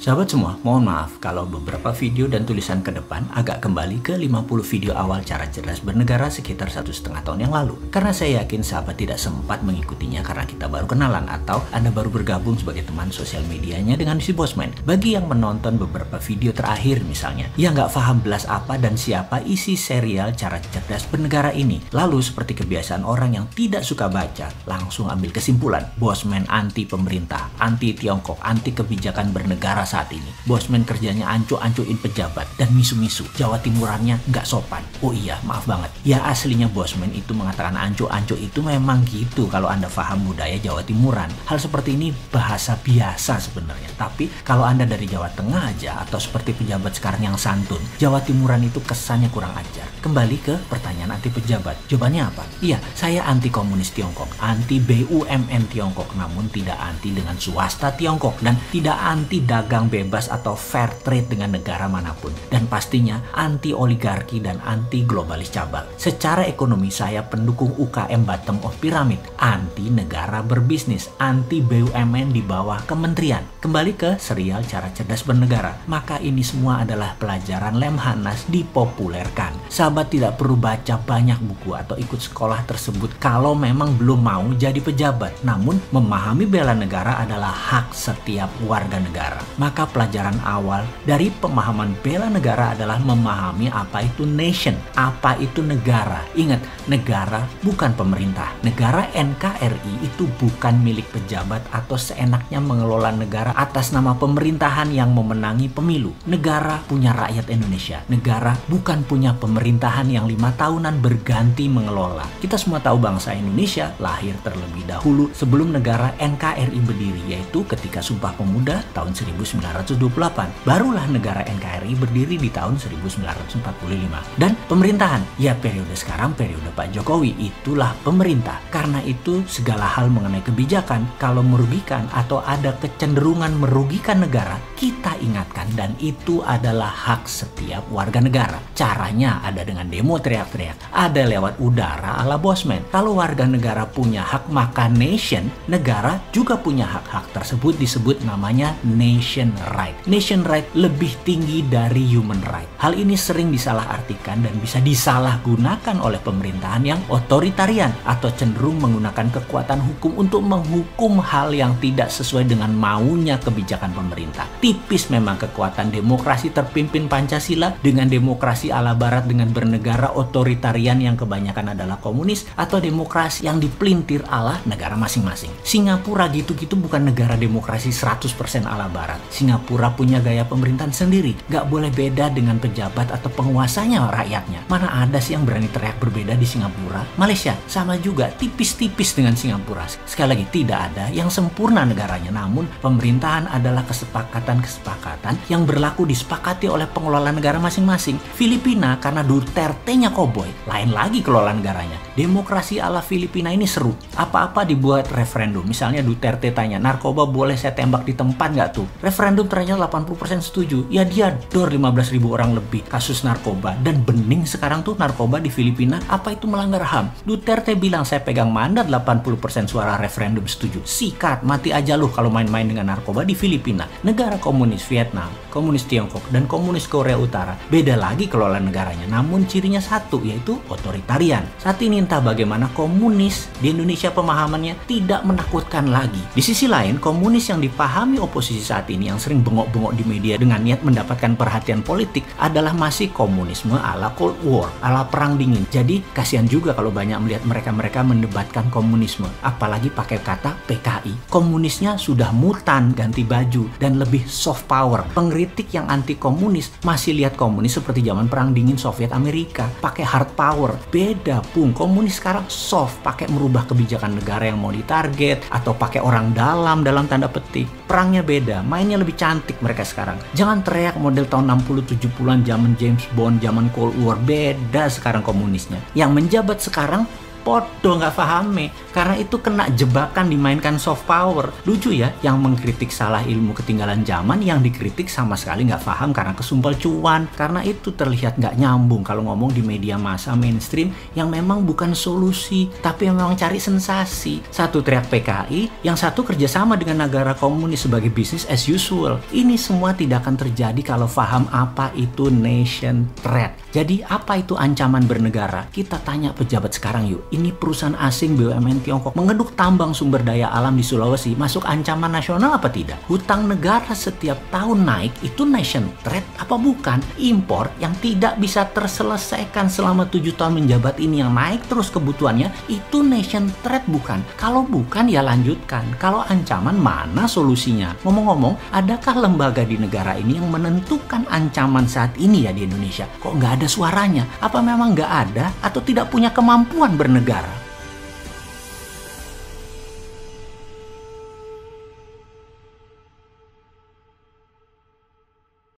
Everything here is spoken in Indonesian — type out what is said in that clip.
Sahabat semua, mohon maaf kalau beberapa video dan tulisan ke depan agak kembali ke 50 video awal cara cerdas bernegara sekitar 1,5 tahun yang lalu. Karena saya yakin sahabat tidak sempat mengikutinya karena kita baru kenalan atau Anda baru bergabung sebagai teman sosial medianya dengan si Bosman. Bagi yang menonton beberapa video terakhir misalnya, yang nggak paham belas apa dan siapa isi serial cara cerdas bernegara ini. Lalu seperti kebiasaan orang yang tidak suka baca, langsung ambil kesimpulan. Bosman anti pemerintah, anti Tiongkok, anti kebijakan bernegara saat ini. Bosman kerjanya ancu-ancuin pejabat dan misu-misu. Jawa Timurannya nggak sopan. Oh iya, maaf banget. Ya aslinya Bosman itu mengatakan ancu-ancu itu memang gitu kalau Anda paham budaya Jawa Timuran. Hal seperti ini bahasa biasa sebenarnya. Tapi kalau Anda dari Jawa Tengah aja atau seperti pejabat sekarang yang santun, Jawa Timuran itu kesannya kurang ajar. Kembali ke pertanyaan anti pejabat. Jawabannya apa? Iya, saya anti komunis Tiongkok, anti BUMN Tiongkok, namun tidak anti dengan swasta Tiongkok dan tidak anti dagang bebas atau fair trade dengan negara manapun, dan pastinya anti oligarki dan anti globalis cabal. Secara ekonomi saya pendukung UKM bottom of pyramid, anti negara berbisnis, anti BUMN di bawah kementerian. Kembali ke serial cara cerdas bernegara, maka ini semua adalah pelajaran Lemhanas dipopulerkan. Sahabat tidak perlu baca banyak buku atau ikut sekolah tersebut kalau memang belum mau jadi pejabat, namun memahami bela negara adalah hak setiap warga negara. Maka pelajaran awal dari pemahaman bela negara adalah memahami apa itu nation, apa itu negara. Ingat, negara bukan pemerintah. Negara NKRI itu bukan milik pejabat atau seenaknya mengelola negara atas nama pemerintahan yang memenangi pemilu. Negara punya rakyat Indonesia. Negara bukan punya pemerintahan yang 5 tahunan berganti mengelola. Kita semua tahu bangsa Indonesia lahir terlebih dahulu sebelum negara NKRI berdiri, yaitu ketika Sumpah Pemuda tahun 1928. Barulah negara NKRI berdiri di tahun 1945. Dan pemerintahan, ya periode sekarang periode Pak Jokowi, itulah pemerintah. Karena itu segala hal mengenai kebijakan kalau merugikan atau ada kecenderungan merugikan negara, kita ingatkan, dan itu adalah hak setiap warga negara. Caranya ada dengan demo teriak-teriak, ada lewat udara ala Bosman. Kalau warga negara punya hak, maka nation, negara juga punya hak-hak tersebut disebut namanya nation right. Nation right lebih tinggi dari human right. Hal ini sering disalahartikan dan bisa disalahgunakan oleh pemerintahan yang otoritarian atau cenderung menggunakan kekuatan hukum untuk menghukum hal yang tidak sesuai dengan maunya kebijakan pemerintah. Tipis memang kekuatan demokrasi terpimpin Pancasila dengan demokrasi ala barat dengan bernegara otoritarian yang kebanyakan adalah komunis, atau demokrasi yang dipelintir ala negara masing-masing. Singapura gitu-gitu bukan negara demokrasi 100% ala barat. Singapura punya gaya pemerintahan sendiri, gak boleh beda dengan pejabat atau penguasanya rakyatnya. Mana ada sih yang berani teriak berbeda di Singapura? Malaysia sama juga, tipis-tipis dengan Singapura. Sekali lagi, tidak ada yang sempurna negaranya, namun pemerintahan adalah kesepakatan-kesepakatan yang berlaku disepakati oleh pengelola negara masing-masing. Filipina karena Duterte-nya koboi, lain lagi kelola negaranya. Demokrasi ala Filipina ini seru. Apa-apa dibuat referendum. Misalnya Duterte tanya, narkoba boleh saya tembak di tempat nggak tuh? Referendum ternyata 80% setuju. Ya dia dor 15.000 orang lebih kasus narkoba. Dan bening sekarang tuh narkoba di Filipina. Apa itu melanggar HAM? Duterte bilang saya pegang mandat 80% suara referendum setuju. Sikat, mati aja loh kalau main-main dengan narkoba di Filipina. Negara komunis Vietnam, komunis Tiongkok, dan komunis Korea Utara. Beda lagi kelola negaranya. Namun cirinya satu, yaitu otoritarian. Saat ini entah bagaimana komunis di Indonesia pemahamannya tidak menakutkan lagi. Di sisi lain, komunis yang dipahami oposisi saat ini yang sering bengok-bengok di media dengan niat mendapatkan perhatian politik adalah masih komunisme ala Cold War, ala Perang Dingin. Jadi kasihan juga kalau banyak melihat mereka-mereka mendebatkan komunisme, apalagi pakai kata PKI. Komunisnya sudah mutan, ganti baju, dan lebih soft power. Pengkritik yang anti komunis masih lihat komunis seperti zaman Perang Dingin Soviet Amerika, pakai hard power. Beda pun, komunis sekarang soft, pakai merubah kebijakan negara yang mau ditarget atau pakai orang dalam tanda petik. Perangnya beda, mainnya lebih cantik mereka sekarang. Jangan teriak model tahun 60-70-an zaman James Bond, zaman Cold War. Beda sekarang komunisnya. Yang menjabat sekarang Podo nggak pahame, karena itu kena jebakan dimainkan soft power. Lucu ya, yang mengkritik salah ilmu ketinggalan zaman, yang dikritik sama sekali nggak paham karena kesumpel cuan. Karena itu terlihat nggak nyambung kalau ngomong di media massa mainstream yang memang bukan solusi, tapi yang memang cari sensasi. Satu teriak PKI, yang satu kerjasama dengan negara komunis sebagai business as usual. Ini semua tidak akan terjadi kalau paham apa itu nation threat. Jadi apa itu ancaman bernegara? Kita tanya pejabat sekarang yuk. Ini perusahaan asing BUMN Tiongkok mengenduk tambang sumber daya alam di Sulawesi, masuk ancaman nasional apa tidak? Hutang negara setiap tahun naik, itu nation threat apa bukan? Impor yang tidak bisa terselesaikan selama 7 tahun menjabat ini yang naik terus kebutuhannya, itu nation threat bukan? Kalau bukan ya lanjutkan. Kalau ancaman mana solusinya? Ngomong-ngomong, adakah lembaga di negara ini yang menentukan ancaman saat ini ya di Indonesia? Kok nggak ada suaranya? Apa memang nggak ada atau tidak punya kemampuan bernegara?